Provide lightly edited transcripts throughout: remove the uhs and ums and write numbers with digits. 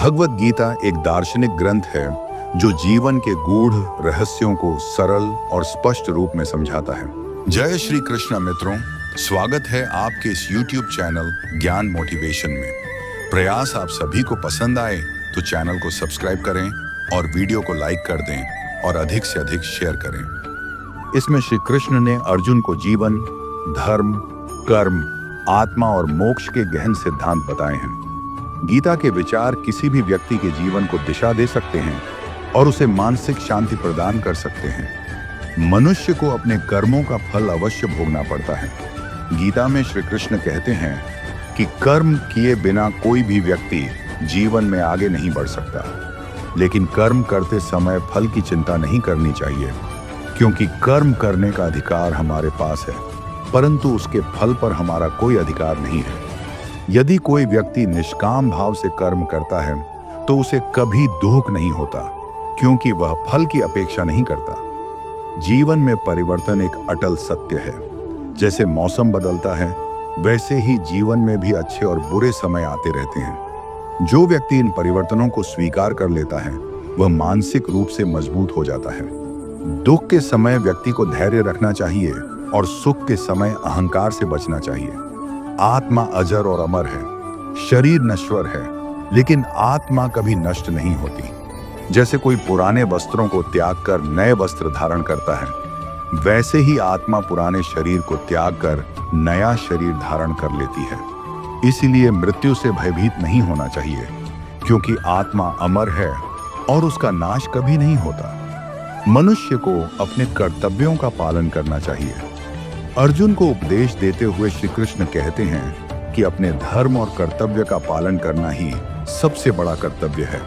भगवत गीता एक दार्शनिक ग्रंथ है जो जीवन के गूढ़ रहस्यों को सरल और स्पष्ट रूप में समझाता है। जय श्री कृष्ण मित्रों, स्वागत है आपके इस YouTube चैनल ज्ञान मोटिवेशन में। प्रयास आप सभी को पसंद आए तो चैनल को सब्सक्राइब करें और वीडियो को लाइक कर दें और अधिक से अधिक शेयर करें। इसमें श्री कृष्ण ने अर्जुन को जीवन, धर्म, कर्म, आत्मा और मोक्ष के गहन सिद्धांत बताए हैं। गीता के विचार किसी भी व्यक्ति के जीवन को दिशा दे सकते हैं और उसे मानसिक शांति प्रदान कर सकते हैं। मनुष्य को अपने कर्मों का फल अवश्य भोगना पड़ता है। गीता में श्री कृष्ण कहते हैं कि कर्म किए बिना कोई भी व्यक्ति जीवन में आगे नहीं बढ़ सकता, लेकिन कर्म करते समय फल की चिंता नहीं करनी चाहिए, क्योंकि कर्म करने का अधिकार हमारे पास है, परंतु उसके फल पर हमारा कोई अधिकार नहीं है। यदि कोई व्यक्ति निष्काम भाव से कर्म करता है तो उसे कभी दुख नहीं होता, क्योंकि वह फल की अपेक्षा नहीं करता। जीवन में परिवर्तन एक अटल सत्य है। जैसे मौसम बदलता है, वैसे ही जीवन में भी अच्छे और बुरे समय आते रहते हैं। जो व्यक्ति इन परिवर्तनों को स्वीकार कर लेता है वह मानसिक रूप से मजबूत हो जाता है। दुख के समय व्यक्ति को धैर्य रखना चाहिए और सुख के समय अहंकार से बचना चाहिए। आत्मा अजर और अमर है। शरीर नश्वर है, लेकिन आत्मा कभी नष्ट नहीं होती। जैसे कोई पुराने वस्त्रों को त्याग कर नए वस्त्र धारण करता है, वैसे ही आत्मा पुराने शरीर को त्याग कर नया शरीर धारण कर लेती है। इसीलिए मृत्यु से भयभीत नहीं होना चाहिए, क्योंकि आत्मा अमर है और उसका नाश कभी नहीं होता। मनुष्य को अपने कर्तव्यों का पालन करना चाहिए। अर्जुन को उपदेश देते हुए श्री कृष्ण कहते हैं कि अपने धर्म और कर्तव्य का पालन करना ही सबसे बड़ा कर्तव्य है।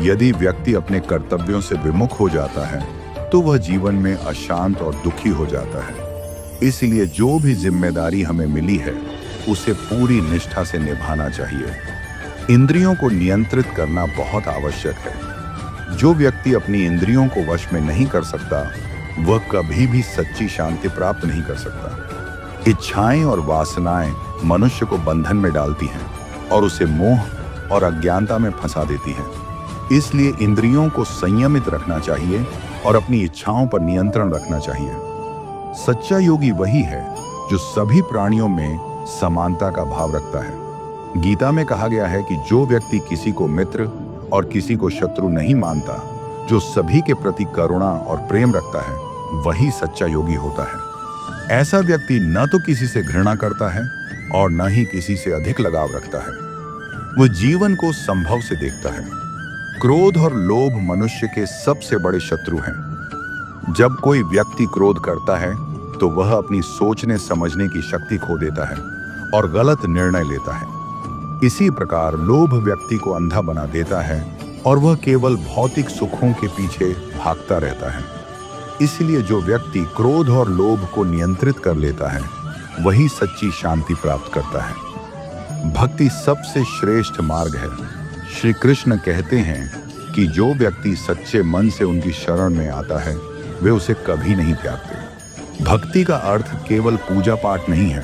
यदि व्यक्ति अपने कर्तव्यों से विमुख हो जाता है तो वह जीवन में अशांत और दुखी हो जाता है। इसलिए जो भी जिम्मेदारी हमें मिली है उसे पूरी निष्ठा से निभाना चाहिए। इंद्रियों को नियंत्रित करना बहुत आवश्यक है। जो व्यक्ति अपनी इंद्रियों को वश में नहीं कर सकता वह कभी भी सच्ची शांति प्राप्त नहीं कर सकता। इच्छाएं और वासनाएं मनुष्य को बंधन में डालती हैं और उसे मोह और अज्ञानता में फंसा देती हैं। इसलिए इंद्रियों को संयमित रखना चाहिए और अपनी इच्छाओं पर नियंत्रण रखना चाहिए। सच्चा योगी वही है जो सभी प्राणियों में समानता का भाव रखता है। गीता में कहा गया है कि जो व्यक्ति किसी को मित्र और किसी को शत्रु नहीं मानता, जो सभी के प्रति करुणा और प्रेम रखता है, वही सच्चा योगी होता है। ऐसा व्यक्ति न तो किसी से घृणा करता है और न ही किसी से अधिक लगाव रखता है। वह जीवन को संभव से देखता है। क्रोध और लोभ मनुष्य के सबसे बड़े शत्रु हैं। जब कोई व्यक्ति क्रोध करता है तो वह अपनी सोचने समझने की शक्ति खो देता है और गलत निर्णय लेता है। इसी प्रकार लोभ व्यक्ति को अंधा बना देता है और वह केवल भौतिक सुखों के पीछे भागता रहता है। इसलिए जो व्यक्ति क्रोध और लोभ को नियंत्रित कर लेता है वही सच्ची शांति प्राप्त करता है। भक्ति सबसे श्रेष्ठ मार्ग है। श्री कृष्ण कहते हैं कि जो व्यक्ति सच्चे मन से उनकी शरण में आता है वे उसे कभी नहीं त्यागते। भक्ति का अर्थ केवल पूजा पाठ नहीं है,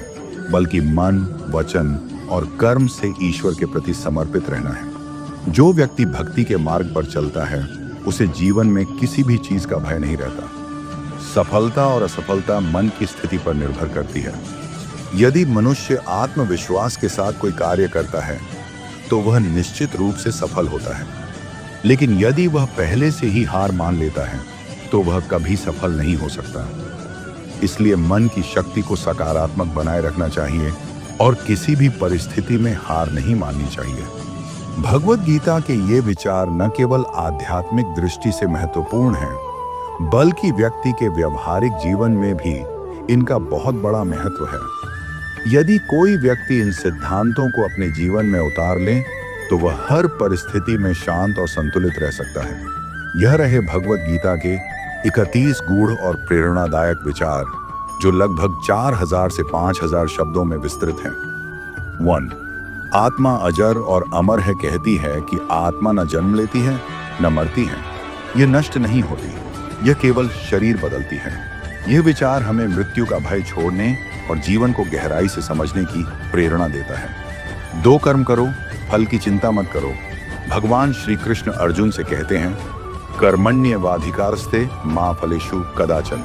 बल्कि मन, वचन और कर्म से ईश्वर के प्रति समर्पित रहना है। जो व्यक्ति भक्ति के मार्ग पर चलता है उसे जीवन में किसी भी चीज का भय नहीं रहता। सफलता और असफलता मन की स्थिति पर निर्भर करती है। यदि मनुष्य आत्मविश्वास के साथ कोई कार्य करता है तो वह निश्चित रूप से सफल होता है, लेकिन यदि वह पहले से ही हार मान लेता है तो वह कभी सफल नहीं हो सकता। इसलिए मन की शक्ति को सकारात्मक बनाए रखना चाहिए और किसी भी परिस्थिति में हार नहीं माननी चाहिए। भगवत गीता के ये विचार न केवल आध्यात्मिक दृष्टि से महत्वपूर्ण हैं, बल्कि व्यक्ति के व्यवहारिक जीवन में भी इनका बहुत बड़ा महत्व है। यदि कोई व्यक्ति इन सिद्धांतों को अपने जीवन में उतार ले तो वह हर परिस्थिति में शांत और संतुलित रह सकता है। यह रहे भगवत गीता के 31 गूढ़ और प्रेरणादायक विचार, जो लगभग 4000 से 5000 शब्दों में विस्तृत हैं। 1. आत्मा अजर और अमर है कहती है कि आत्मा न जन्म लेती है न मरती है। यह नष्ट नहीं होती, यह केवल शरीर बदलती है। यह विचार हमें मृत्यु का भय छोड़ने और जीवन को गहराई से समझने की प्रेरणा देता है। 2 कर्म करो, फल की चिंता मत करो। भगवान श्री कृष्ण अर्जुन से कहते हैं, कर्मण्येवाधिकारस्ते मा फलेषु कदाचन।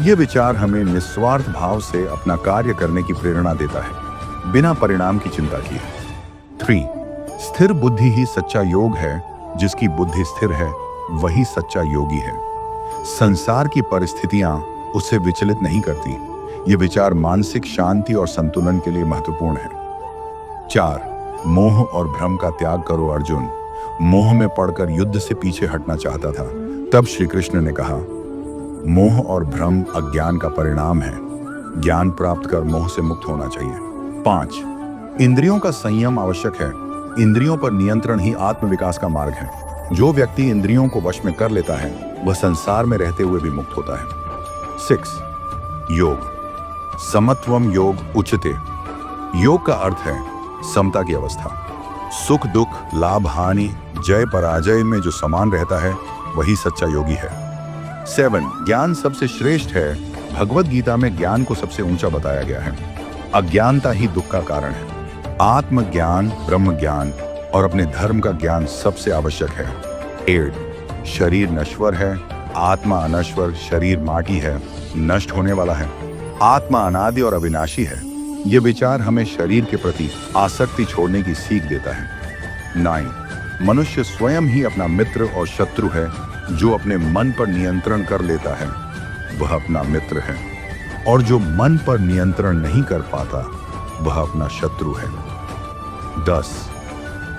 ये विचार हमें निस्वार्थ भाव से अपना कार्य करने की प्रेरणा देता है, बिना परिणाम की चिंता किए। 3. स्थिर बुद्धि ही सच्चा योग है। जिसकी बुद्धि स्थिर है वही सच्चा योगी है। संसार की परिस्थितियां उसे विचलित नहीं करती। ये विचार मानसिक शांति और संतुलन के लिए महत्वपूर्ण है। 4. मोह और भ्रम का त्याग करो अर्जुन। मोह में पड़कर युद्ध से पीछे हटना चाहता था। तब श्री कृष्ण ने कहा, मोह और भ्रम अज्ञान का परिणाम है। ज्ञान प्राप्त कर मोह से मुक्त होना चाहिए। 5. इंद्रियों का संयम आवश्यक है। इंद्रियों पर नियंत्रण ही आत्मविकास का मार्ग है। जो व्यक्ति इंद्रियों को वश में कर लेता है वह संसार में रहते हुए भी मुक्त होता है। 6. योग समत्वम योग उच्यते। योग का अर्थ है समता की अवस्था। सुख दुख, लाभ हानि, जय पराजय में जो समान रहता है वही सच्चा योगी है। 7. ज्ञान सबसे श्रेष्ठ है। भगवत गीता में ज्ञान को सबसे ऊंचा बताया गया है। अज्ञानता ही दुख का कारण है। आत्मज्ञान, ब्रह्म ज्ञान और अपने धर्म का ज्ञान सबसे आवश्यक है। 8. शरीर नश्वर है, आत्मा अनश्वर। शरीर माटी है, नष्ट होने वाला है। आत्मा अनादि और अविनाशी है। ये विचार हमें शरीर के प्रति आसक्ति छोड़ने की सीख देता है। 9. मनुष्य स्वयं ही अपना मित्र और शत्रु है। जो अपने मन पर नियंत्रण कर लेता है वह अपना मित्र है, और जो मन पर नियंत्रण नहीं कर पाता वह अपना शत्रु है। 10.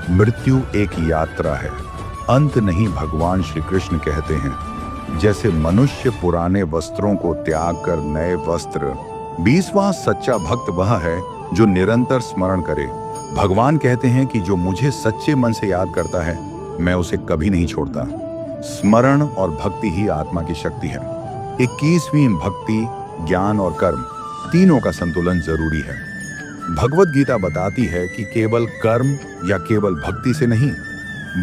मृत्यु एक यात्रा है, अंत नहीं। भगवान श्री कृष्ण कहते हैं, जैसे मनुष्य पुराने वस्त्रों को त्याग कर नए वस्त्र। 20वां सच्चा भक्त वह है जो निरंतर स्मरण करे। भगवान कहते हैं कि जो मुझे सच्चे मन से याद करता है मैं उसे कभी नहीं छोड़ता। स्मरण और भक्ति ही आत्मा की शक्ति है। 21वीं भक्ति, ज्ञान और कर्म तीनों का संतुलन जरूरी है। भगवत गीता बताती है कि केवल कर्म या केवल भक्ति से नहीं,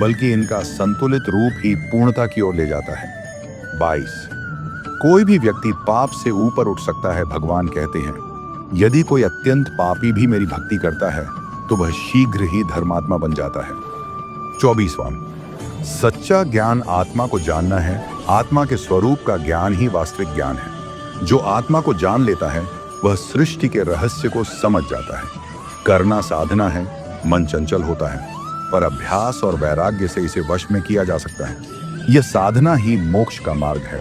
बल्कि इनका संतुलित रूप ही पूर्णता की ओर ले जाता है। 22. कोई भी व्यक्ति पाप से ऊपर उठ सकता है। भगवान कहते हैं, यदि कोई अत्यंत पापी भी मेरी भक्ति करता है तो वह शीघ्र ही धर्मात्मा बन जाता है। 24वां सच्चा ज्ञान आत्मा को जानना है। आत्मा के स्वरूप का ज्ञान ही वास्तविक ज्ञान है। जो आत्मा को जान लेता है वह सृष्टि के रहस्य को समझ जाता है। करना साधना है, मन चंचल होता है, पर अभ्यास और वैराग्य से इसे वश में किया जा सकता है। यह साधना ही मोक्ष का मार्ग है।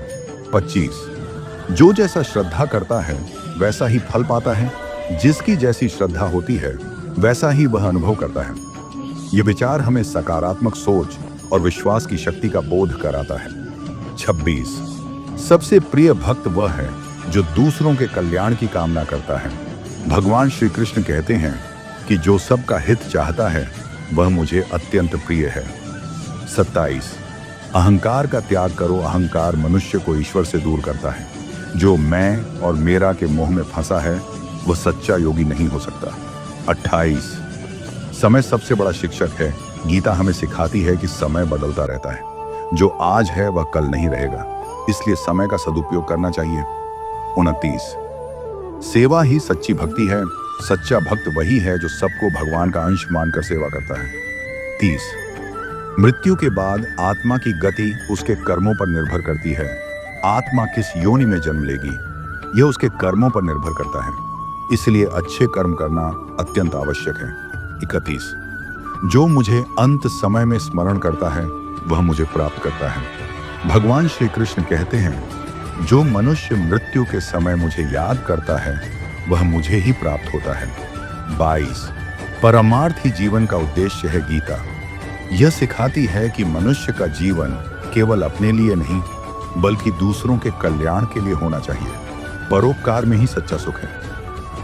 25. जो जैसा श्रद्धा करता है वैसा ही फल पाता है। जिसकी जैसी श्रद्धा होती है वैसा ही वह अनुभव करता है। यह विचार हमें सकारात्मक सोच और विश्वास की शक्ति का बोध कराता है। 26. सबसे प्रिय भक्त वह है जो दूसरों के कल्याण की कामना करता है। भगवान श्री कृष्ण कहते हैं कि जो सबका हित चाहता है वह मुझे अत्यंत प्रिय है। 27. अहंकार का त्याग करो। अहंकार मनुष्य को ईश्वर से दूर करता है। जो मैं और मेरा के मोह में फंसा है वह सच्चा योगी नहीं हो सकता। 28. समय सबसे बड़ा शिक्षक है। गीता हमें सिखाती है कि समय बदलता रहता है। जो आज है वह कल नहीं रहेगा, इसलिए समय का सदुपयोग करना चाहिए। 29. सेवा ही सच्ची भक्ति है। सच्चा भक्त वही है जो सबको भगवान का अंश मानकर सेवा करता है। 30. मृत्यु के बाद आत्मा की गति उसके कर्मों पर निर्भर करती है। आत्मा किस योनि में जन्म लेगी यह उसके कर्मों पर निर्भर करता है, इसलिए अच्छे कर्म करना अत्यंत आवश्यक है। 31. जो मुझे अंत समय में स्मरण करता है वह मुझे प्राप्त करता है। भगवान श्री कृष्ण कहते हैं, जो मनुष्य मृत्यु के समय मुझे याद करता है वह मुझे ही प्राप्त होता है। 22. परमार्थ ही जीवन का उद्देश्य है। गीता यह सिखाती है कि मनुष्य का जीवन केवल अपने लिए नहीं बल्कि दूसरों के कल्याण के लिए होना चाहिए। परोपकार में ही सच्चा सुख है।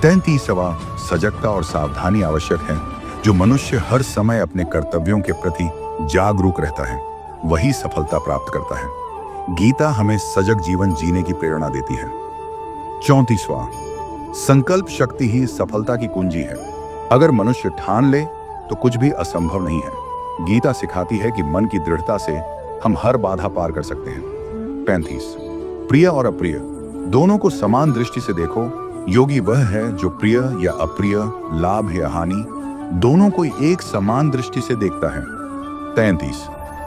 33वां सजगता और सावधानी आवश्यक है। जो मनुष्य हर समय अपने कर्तव्यों के प्रति जागरूक रहता है वही सफलता प्राप्त करता है। गीता हमें सजग जीवन जीने की प्रेरणा देती है। 34वां संकल्प शक्ति ही सफलता की कुंजी है। अगर मनुष्य ठान ले तो कुछ भी असंभव नहीं है। गीता सिखाती है कि मन की दृढ़ता से हम हर बाधा पार कर सकते हैं। 35 प्रिय और अप्रिय दोनों को समान दृष्टि से देखो। योगी वह है जो प्रिय या अप्रिय, लाभ या हानि दोनों को एक समान दृष्टि से देखता है। 33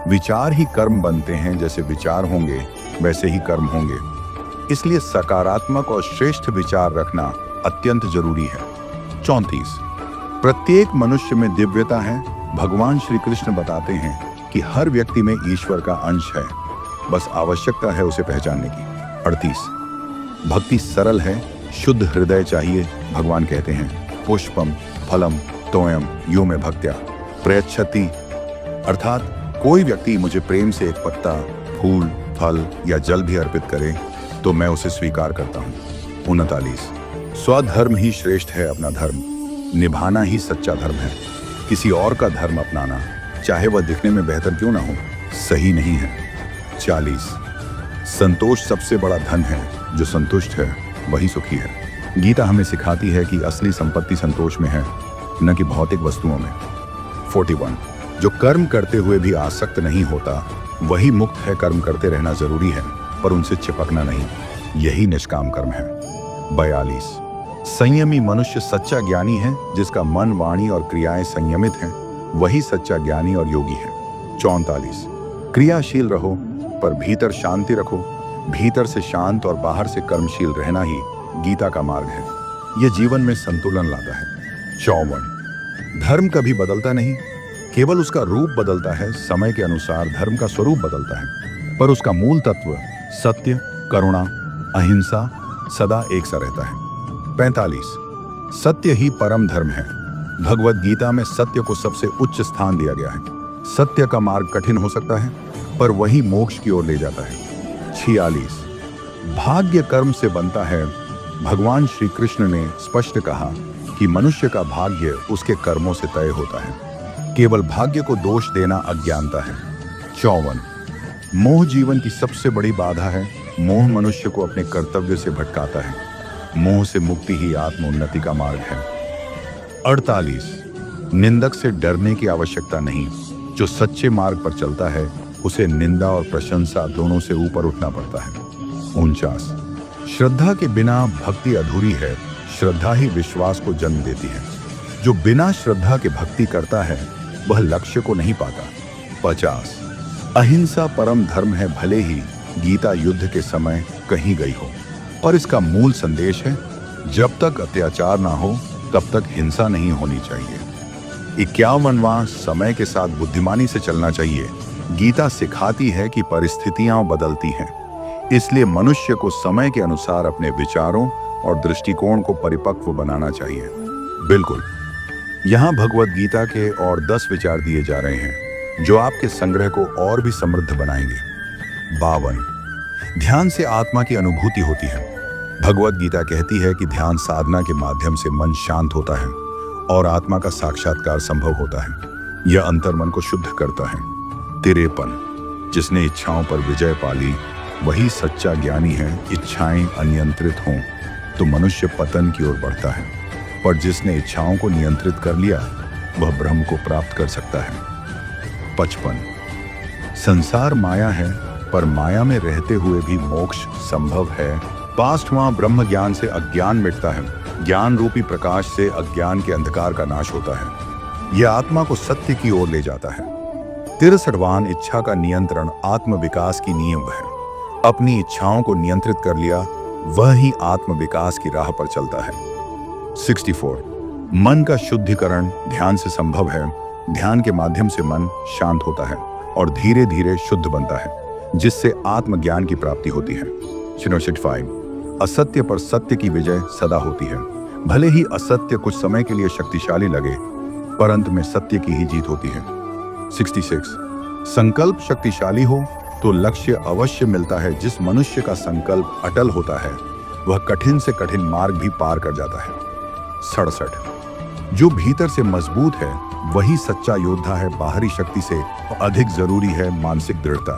विचार ही कर्म बनते हैं, जैसे विचार होंगे वैसे ही कर्म होंगे। इसलिए सकारात्मक और श्रेष्ठ विचार रखना अत्यंत जरूरी है। 34 प्रत्येक मनुष्य में दिव्यता है। भगवान श्री कृष्ण बताते हैं कि हर व्यक्ति में ईश्वर का अंश है, बस आवश्यकता है उसे पहचानने की। 38 भक्ति सरल है, शुद्ध हृदय चाहिए। भगवान कहते हैं पुष्पम फलम तोयम यो में भक्त्या प्रयच्छति, अर्थात कोई व्यक्ति मुझे प्रेम से एक पत्ता, फूल, फल या जल भी अर्पित करे तो मैं उसे स्वीकार करता हूँ। 39 स्वधर्म ही श्रेष्ठ है, अपना धर्म निभाना ही सच्चा धर्म है। किसी और का धर्म अपनाना, चाहे वह दिखने में बेहतर क्यों ना हो, सही नहीं है। 40 संतोष सबसे बड़ा धन है, जो संतुष्ट है वही सुखी है। गीता हमें सिखाती है कि असली संपत्ति संतोष में है, न कि भौतिक वस्तुओं में। 41 जो कर्म करते हुए भी आसक्त नहीं होता वही मुक्त है। कर्म करते रहना जरूरी है, पर उनसे चिपकना नहीं, यही निष्काम कर्म है। 42 संयमी मनुष्य सच्चा ज्ञानी है, जिसका मन, वाणी और क्रियाएं संयमित हैं, वही सच्चा ज्ञानी और योगी है। 44 क्रियाशील रहो पर भीतर शांति रखो। भीतर से शांत और बाहर से कर्मशील रहना ही गीता का मार्ग है। यह जीवन में संतुलन लाता है। 54 धर्म कभी बदलता नहीं, केवल उसका रूप बदलता है। समय के अनुसार धर्म का स्वरूप बदलता है, पर उसका मूल तत्व सत्य, करुणा, अहिंसा सदा एक सा रहता है। 45 सत्य ही परम धर्म है। भगवत गीता में सत्य को सबसे उच्च स्थान दिया गया है। सत्य का मार्ग कठिन हो सकता है, पर वही मोक्ष की ओर ले जाता है। 46 भाग्य कर्म से बनता है। भगवान श्री कृष्ण ने स्पष्ट कहा कि मनुष्य का भाग्य उसके कर्मों से तय होता है। केवल भाग्य को दोष देना अज्ञानता है। 54 मोह जीवन की सबसे बड़ी बाधा है। मोह मनुष्य को अपने कर्तव्य से भटकाता है। मोह से मुक्ति ही आत्मोन्नति का मार्ग है। 48 निंदक से डरने की आवश्यकता नहीं। जो सच्चे मार्ग पर चलता है उसे निंदा और प्रशंसा दोनों से ऊपर उठना पड़ता है। 49 श्रद्धा के बिना भक्ति अधूरी है। श्रद्धा ही विश्वास को जन्म देती है। जो बिना श्रद्धा के भक्ति करता है वह लक्ष्य को नहीं पाता। 50 अहिंसा परम धर्म है, भले ही गीता युद्ध के समय कहीं गई हो, और इसका मूल संदेश है जब तक अत्याचार ना हो तब तक हिंसा नहीं होनी चाहिए। 51वां समय के साथ बुद्धिमानी से चलना चाहिए। गीता सिखाती है कि परिस्थितियां बदलती हैं, इसलिए मनुष्य को समय के अनुसार अपने विचारों और दृष्टिकोण को परिपक्व बनाना चाहिए। बिल्कुल, यहाँ भगवत गीता के और 10 विचार दिए जा रहे हैं जो आपके संग्रह को और भी समृद्ध बनाएंगे। 52 ध्यान से आत्मा की अनुभूति होती है। भगवत गीता कहती है कि ध्यान साधना के माध्यम से मन शांत होता है और आत्मा का साक्षात्कार संभव होता है। यह अंतर्मन को शुद्ध करता है। 53 जिसने इच्छाओं पर विजय पाली वही सच्चा ज्ञानी है। इच्छाएं अनियंत्रित हों तो मनुष्य पतन की ओर बढ़ता है, पर जिसने इच्छाओं को नियंत्रित कर लिया वह ब्रह्म को प्राप्त कर सकता है। 55 संसार माया है, पर माया में रहते हुए भी मोक्ष संभव है। 65वां ब्रह्म ज्ञान से अज्ञान मिटता है। ज्ञान रूपी प्रकाश से अज्ञान के अंधकार का नाश होता है। यह आत्मा को सत्य की ओर ले जाता है। 63वां इच्छा का नियंत्रण आत्म विकास की नींव है। अपनी इच्छाओं को नियंत्रित कर लिया वह ही आत्म विकास की राह पर चलता है। 64 मन का शुद्धिकरण ध्यान से संभव है। ध्यान के माध्यम से मन शांत होता है और धीरे धीरे शुद्ध बनता है, जिससे आत्मज्ञान की प्राप्ति होती है। 65 असत्य पर सत्य की विजय सदा होती है। भले ही असत्य कुछ समय के लिए शक्तिशाली लगे, पर अंत में सत्य की ही जीत होती है। 66 संकल्प शक्तिशाली हो तो लक्ष्य अवश्य मिलता है। जिस मनुष्य का संकल्प अटल होता है वह कठिन से कठिन मार्ग भी पार कर जाता है। 67 जो भीतर से मजबूत है वही सच्चा योद्धा है। बाहरी शक्ति से अधिक जरूरी है मानसिक दृढ़ता,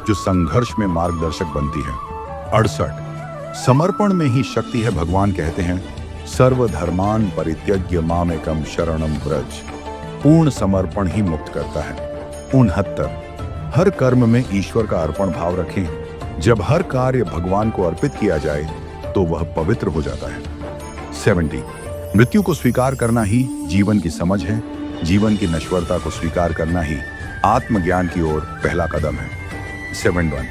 जो संघर्ष में मार्गदर्शक बनती है। 68 समर्पण में ही शक्ति है। भगवान कहते हैं सर्वधर्मान परित्यज्य मामेकम शरणम व्रज। पूर्ण समर्पण ही मुक्त करता है। 69 हर कर्म में ईश्वर का अर्पण भाव रखें। जब हर कार्य भगवान को अर्पित किया जाए तो वह पवित्र हो जाता है। 70 मृत्यु को स्वीकार करना ही जीवन की समझ है। जीवन की नश्वरता को स्वीकार करना ही आत्मज्ञान की ओर पहला कदम है। 7.1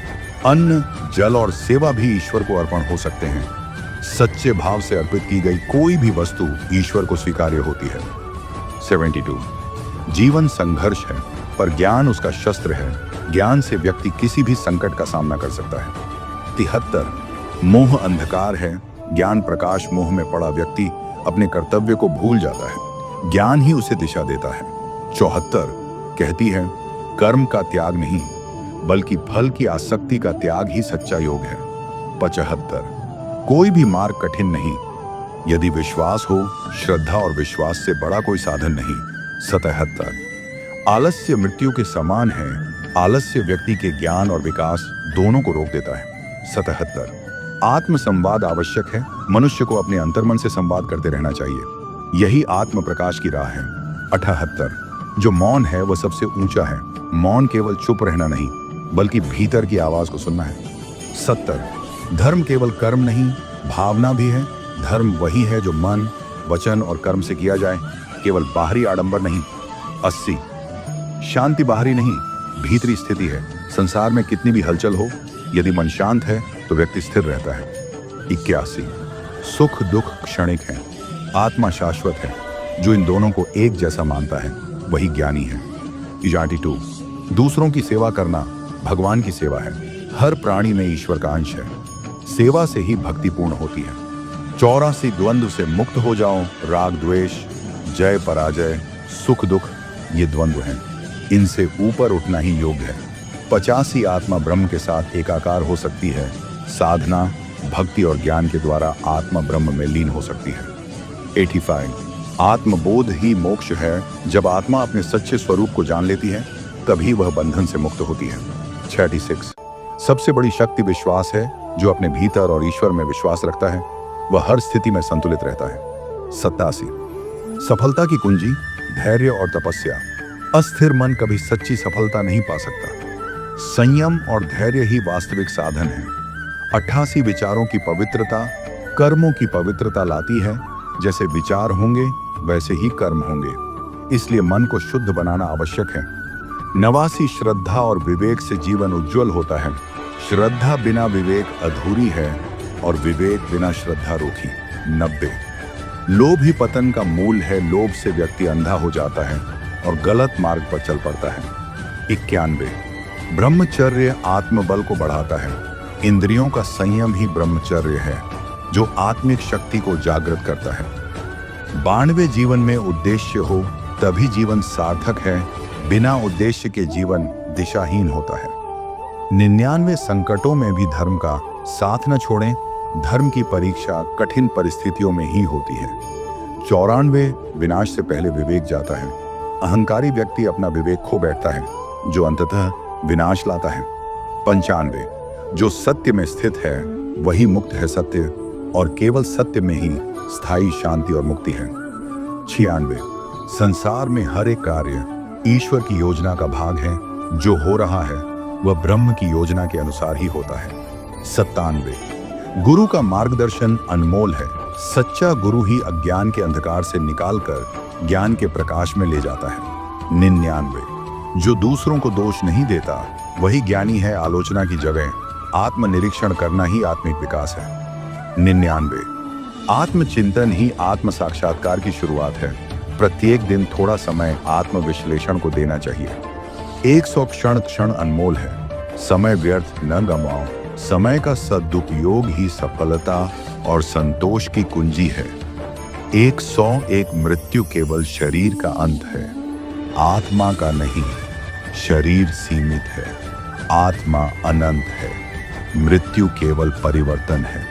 अन्न, जल और सेवा भी ईश्वर को अर्पण हो सकते हैं। सच्चे भाव से अर्पित की गई कोई भी वस्तु ईश्वर को स्वीकार्य होती है। 72 जीवन संघर्ष है, पर ज्ञान उसका शस्त्र है। ज्ञान से व्यक्ति किसी भी संकट का सामना कर सकता है। 73 मोह अंधकार है, ज्ञान प्रकाश। मोह में पड़ा व्यक्ति अपने कर्तव्य को भूल जाता है, ज्ञान ही उसे दिशा देता है। 74 कहती है, कर्म का त्याग नहीं, बल्कि फल की आसक्ति का त्याग ही सच्चा योग है। 75 कोई भी मार्ग कठिन नहीं, यदि विश्वास हो। श्रद्धा और विश्वास से बड़ा कोई साधन नहीं। 77 आलस्य मृत्यु के समान है। आलस्य व्यक्ति के ज्ञान और विकास दोनों को रोक देता है। 77 आत्म संवाद आवश्यक है। मनुष्य को अपने अंतर्मन से संवाद करते रहना चाहिए, यही आत्म प्रकाश की राह है। 78 जो मौन है वह सबसे ऊंचा है। मौन केवल चुप रहना नहीं, बल्कि भीतर की आवाज को सुनना है। 70 धर्म केवल कर्म नहीं, भावना भी है। धर्म वही है जो मन, वचन और कर्म से किया जाए, केवल बाहरी आडंबर नहीं। 80 शांति बाहरी नहीं, भीतरी स्थिति है। संसार में कितनी भी हलचल हो, यदि मन शांत है तो व्यक्ति स्थिर रहता है। 81 सुख दुख क्षणिक है, आत्मा शाश्वत है। जो इन दोनों को एक जैसा मानता है वही ज्ञानी है। 82 दूसरों की सेवा करना भगवान की सेवा है। हर प्राणी में ईश्वर का अंश है। सेवा से ही भक्ति पूर्ण होती है। 84 द्वंद्व से मुक्त हो जाओ। राग द्वेष, जय पराजय, सुख दुख, ये द्वंद्व हैं। इनसे ऊपर उठना ही योग है। 85 आत्मा ब्रह्म के साथ एकाकार हो सकती है। साधना, भक्ति और ज्ञान के द्वारा आत्मा ब्रह्म में लीन हो सकती है। 85 आत्मबोध ही मोक्ष है। जब आत्मा अपने सच्चे स्वरूप को जान लेती है, तभी वह बंधन से मुक्त होती है। 86 सबसे बड़ी शक्ति विश्वास है। जो अपने भीतर और ईश्वर में विश्वास रखता है, वह हर स्थिति में संतुलित रहता है। 87 सफलता की कुंजी धैर्य और तपस्या। अस्थिर मन कभी सच्ची सफलता नहीं पा सकता। संयम और धैर्य ही वास्तविक साधन है। 88 विचारों की पवित्रता कर्मों की पवित्रता लाती है। जैसे विचार होंगे वैसे ही कर्म होंगे, इसलिए मन को शुद्ध बनाना आवश्यक है। 89 श्रद्धा और विवेक से जीवन उज्जवल होता है। श्रद्धा बिना विवेक अधूरी है और विवेक बिना श्रद्धा रूखी। 90 लोभ ही पतन का मूल है। लोभ से व्यक्ति अंधा हो जाता है और गलत मार्ग पर चल पड़ता है। 91 ब्रह्मचर्य आत्मबल को बढ़ाता है। इंद्रियों का संयम ही ब्रह्मचर्य है, जो आत्मिक शक्ति को जागृत करता है। 92 जीवन में उद्देश्य हो तभी जीवन सार्थक है। बिना उद्देश्य के जीवन दिशाहीन होता है। 99 संकटों में भी धर्म का साथ न छोड़ें। धर्म की परीक्षा कठिन परिस्थितियों में ही होती है। 94 विनाश से पहले विवेक जाता है। अहंकारी व्यक्ति अपना विवेक खो बैठता है, जो अंततः विनाश लाता है। 95 जो सत्य में स्थित है वही मुक्त है। सत्य और केवल सत्य में ही स्थायी शांति और मुक्ति है। 96 संसार में हर एक कार्य ईश्वर की योजना का भाग है। जो हो रहा है वह ब्रह्म की योजना के अनुसार ही होता है। 97 गुरु का मार्गदर्शन अनमोल है। सच्चा गुरु ही अज्ञान के अंधकार से निकालकर ज्ञान के प्रकाश में ले जाता है। 99 जो दूसरों को दोष नहीं देता वही ज्ञानी है। आलोचना की जगह आत्मनिरीक्षण करना ही आत्मिक विकास है। 99 आत्मचिंतन ही आत्म साक्षात्कार की शुरुआत है। प्रत्येक दिन थोड़ा समय आत्म विश्लेषण को देना चाहिए। 100 क्षण अनमोल है। समय व्यर्थ न गंवाओ। समय का सदुपयोग ही सफलता और संतोष की कुंजी है। 101 मृत्यु केवल शरीर का अंत है, आत्मा का नहीं। शरीर सीमित है, आत्मा अनंत है। मृत्यु केवल परिवर्तन है।